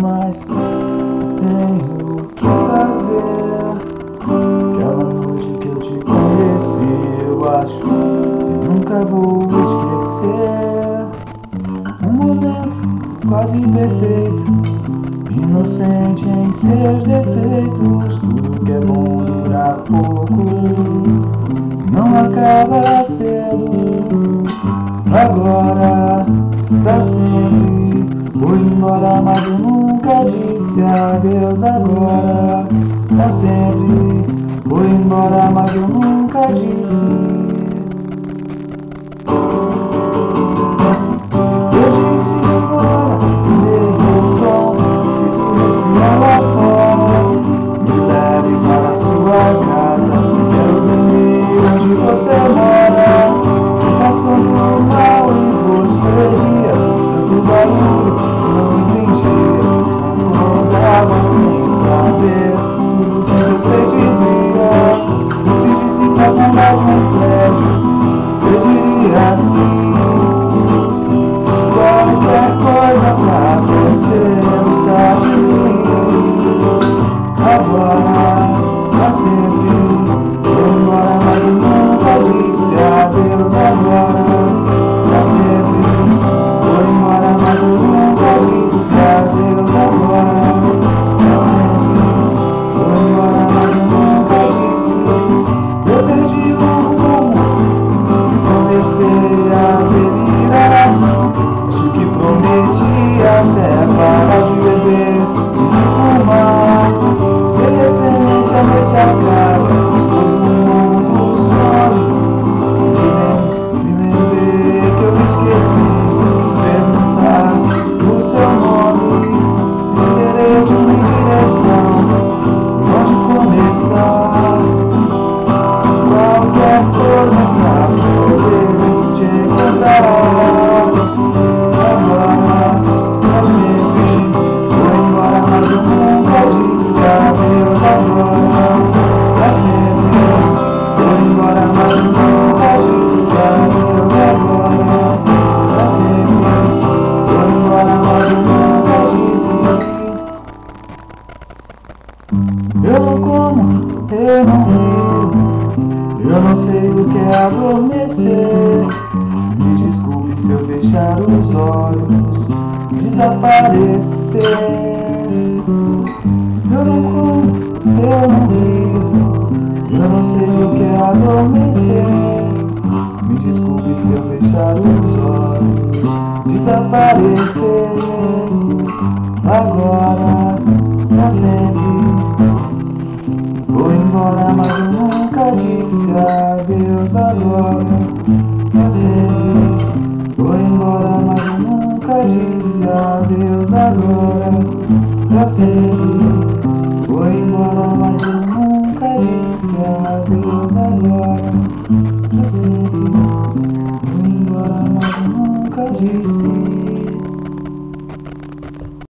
mas tenho o que fazer. Aquela noite que eu te conheci, eu acho que nunca vou esquecer. Um momento quase perfeito, inocente em seus defeitos. Tudo que é bom dura pouco, não acaba cedo. Agora, pra sempre, vou embora, mas eu nunca disse adeus. Agora, pra sempre, vou embora, mas eu nunca disse. Eu disse embora, meio tom, preciso respirar lá fora. Me leve para a sua casa, quero dormir onde você mora. Passando mal e você ria, tanto barulho, não entendia. Concordava sem saber tudo que você dizia. Vive-se pra andar de um prédio, eu diria assim: qualquer coisa pra você gostar de mim. Agora, pra sempre, vou embora, mas eu nunca disse adeus. Agora, pra sempre, vou embora, mas eu nunca disse adeus. Agora, pra sempre, vou embora, mas eu nunca disse. Eu perdi o rumo e comecei a delirar. Acho que prometi até parar de beber e de fumar. De repente a noite acaba, todo mundo some. Me lembrei que eu me esqueci de perguntar o seu nome, endereço e direção, onde começar. Qualquer coisa pra poder te encontrar. Agora, pra sempre, vou embora, mas eu nunca disse adeus. Agora, pra sempre, vou embora, mas eu nunca disse adeus. Agora, pra sempre, vou embora, mas eu nunca disse. Eu não como, eu não rio, eu não sei o que é adormecer. Me desculpe se eu fechar os olhos, desaparecer. Eu não como, eu não rio, eu não sei o que é adormecer. Me desculpe se eu fechar os olhos, desaparecer. Agora, pra sempre, vou embora, mas eu nunca disse adeus. Agora, pra sempre, vou embora, mas eu nunca disse adeus. Agora, pra sempre.